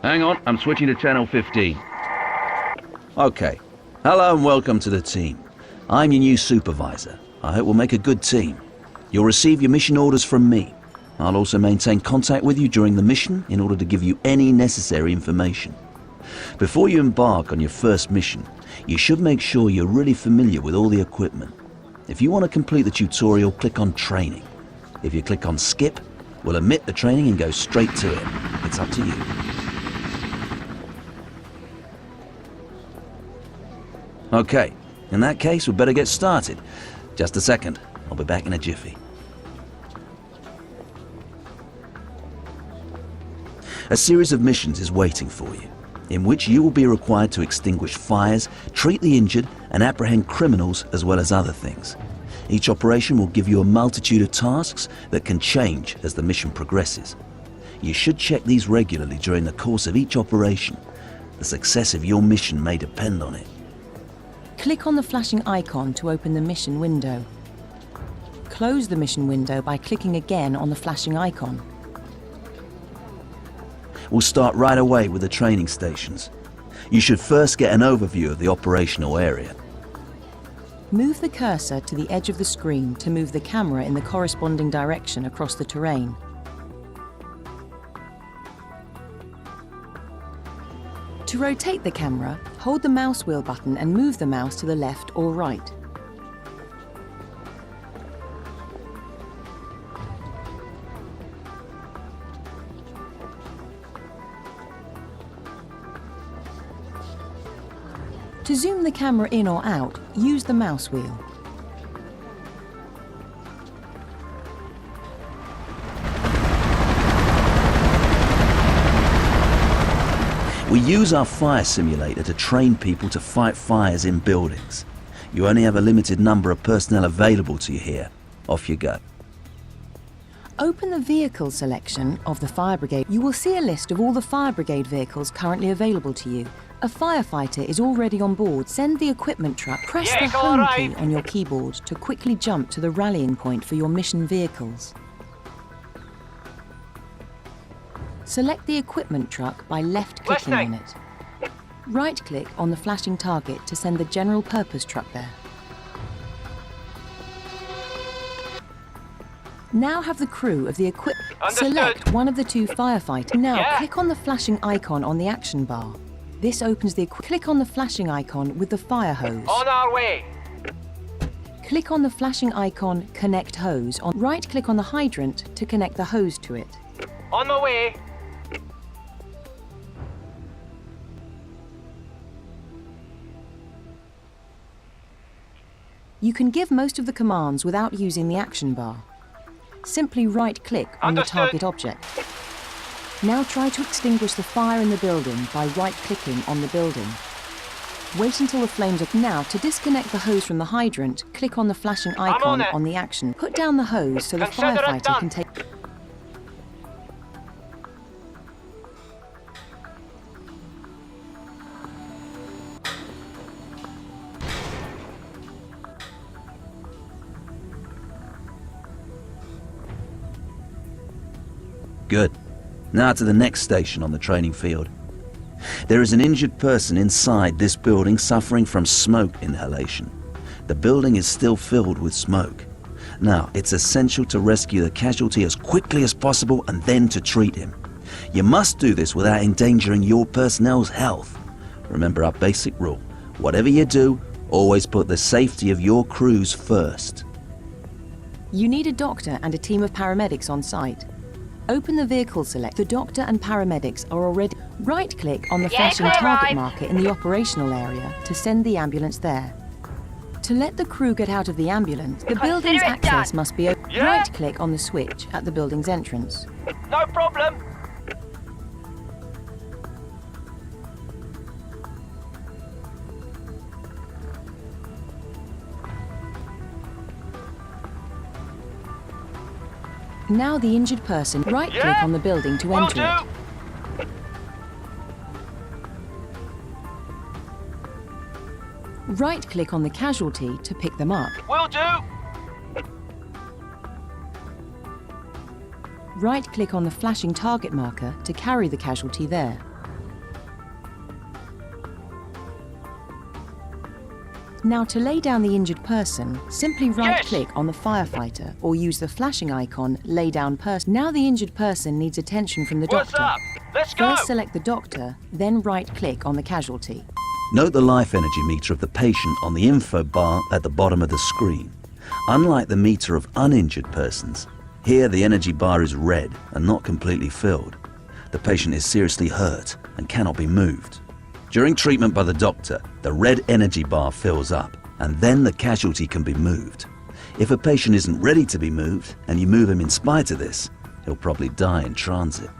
Hang on, I'm switching to channel 15. Okay. Hello and welcome to the team. I'm your new supervisor. I hope we'll make a good team. You'll receive your mission orders from me. I'll also maintain contact with you during the mission in order to give you any necessary information. Before you embark on your first mission, you should make sure you're really familiar with all the equipment. If you want to complete the tutorial, click on Training. If you click on Skip, we'll omit the training and go straight to it. It's up to you. Okay, in that case, we'd better get started. Just a second, I'll be back in a jiffy. A series of missions is waiting for you, in which you will be required to extinguish fires, treat the injured, and apprehend criminals as well as other things. Each operation will give you a multitude of tasks that can change as the mission progresses. You should check these regularly during the course of each operation. The success of your mission may depend on it. Click on the flashing icon to open the mission window. Close the mission window by clicking again on the flashing icon. We'll start right away with the training stations. You should first get an overview of the operational area. Move the cursor to the edge of the screen to move the camera in the corresponding direction across the terrain. To rotate the camera, hold the mouse wheel button and move the mouse to the left or right. To zoom the camera in or out, use the mouse wheel. We use our fire simulator to train people to fight fires in buildings. You only have a limited number of personnel available to you here. Off you go. Open the vehicle selection of the fire brigade. You will see a list of all the fire brigade vehicles currently available to you. A firefighter is already on board. Send the equipment truck. Press the home key on your keyboard to quickly jump to the rallying point for your mission vehicles. Select the equipment truck by left-clicking on it. Right-click on the flashing target to send the general purpose truck there. Now have the crew of the equipment. Select one of the two firefighters. Now click on the flashing icon on the action bar. This opens the click on the flashing icon with the fire hose. On our way. Click on the flashing icon Connect Hose. Right-click on the hydrant to connect the hose to it. On my way. You can give most of the commands without using the action bar. Simply right-click on the target object. Now try to extinguish the fire in the building by right-clicking on the building. Wait until the flames are... Now, to disconnect the hose from the hydrant, click on the flashing icon on the action. Put down the hose so the firefighter can take... Good. Now to the next station on the training field. There is an injured person inside this building suffering from smoke inhalation. The building is still filled with smoke. Now, it's essential to rescue the casualty as quickly as possible and then to treat him. You must do this without endangering your personnel's health. Remember our basic rule. Whatever you do, always put the safety of your crews first. You need a doctor and a team of paramedics on site. Open the vehicle select. The doctor and paramedics are already... Right-click on the flashing target marker in the operational area to send the ambulance there. To let the crew get out of the ambulance, the building's access must be open. Right-click on the switch at the building's entrance. No problem. Now the injured person, right-click on the building to enter it. Right-click on the casualty to pick them up. Will do. Right-click on the flashing target marker to carry the casualty there. Now to lay down the injured person, simply right-click on the firefighter or use the flashing icon, lay down person. Now the injured person needs attention from the What's doctor. up? Let's go! First select the doctor, then right-click on the casualty. Note the life energy meter of the patient on the info bar at the bottom of the screen. Unlike the meter of uninjured persons, here the energy bar is red and not completely filled. The patient is seriously hurt and cannot be moved. During treatment by the doctor, the red energy bar fills up, and then the casualty can be moved. If a patient isn't ready to be moved, and you move him in spite of this, he'll probably die in transit.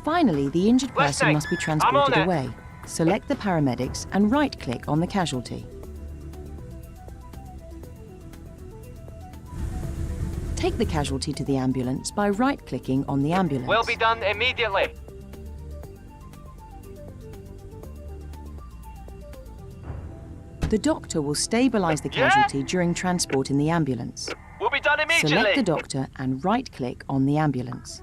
Finally, the injured person Listening. must be I'm on transported it. away. Select the paramedics and right-click on the casualty. Take the casualty to the ambulance by right-clicking on the ambulance. Will be done immediately. The doctor will stabilize the Yeah? casualty during transport in the ambulance. Will be done immediately. Select the doctor and right-click on the ambulance.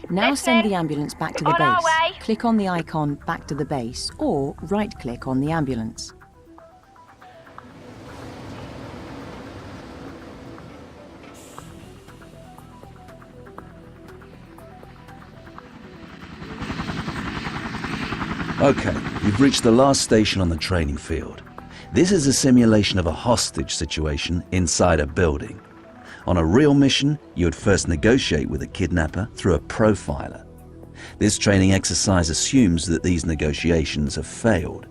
Now send the ambulance back to the On our base. way. Click on the icon back to the base or right-click on the ambulance. Okay, you've reached the last station on the training field. This is a simulation of a hostage situation inside a building. On a real mission, you would first negotiate with a kidnapper through a profiler. This training exercise assumes that these negotiations have failed.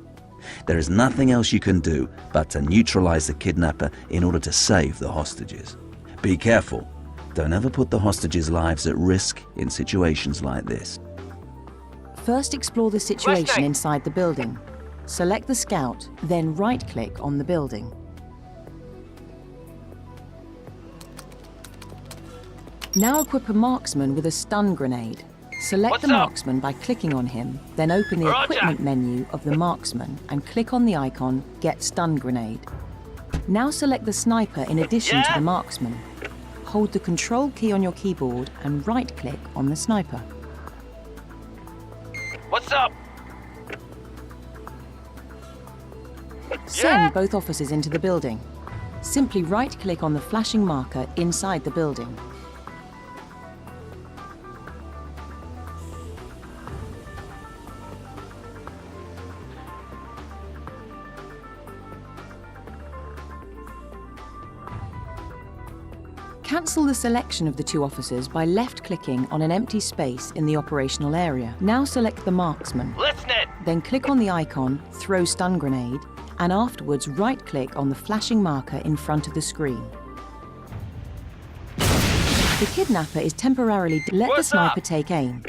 There is nothing else you can do but to neutralize the kidnapper in order to save the hostages. Be careful. Don't ever put the hostages' lives at risk in situations like this. First explore the situation Listening. inside the building. Select the scout, then right-click on the building. Now equip a marksman with a stun grenade. Select What's the up? marksman by clicking on him, then open the Roger. equipment menu of the marksman and click on the icon Get Stun Grenade. Now select the sniper in addition to Yeah? the marksman. Hold the control key on your keyboard and right-click on the sniper. What's up? Send Yeah? both officers into the building. Simply right-click on the flashing marker inside the building. Cancel the selection of the two officers by left-clicking on an empty space in the operational area. Now select the marksman. Listening. Then click on the icon, Throw Stun Grenade, and afterwards right-click on the flashing marker in front of the screen. The kidnapper is temporarily... Let the What's sniper up? take aim.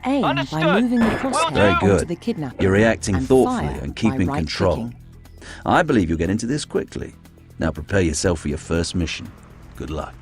Aim Understood. by moving the Will crosshair do. Very onto good. the kidnapper. You're reacting and thoughtfully fire and by keeping control. right-clicking. I believe you'll get into this quickly. Now prepare yourself for your first mission. Good luck.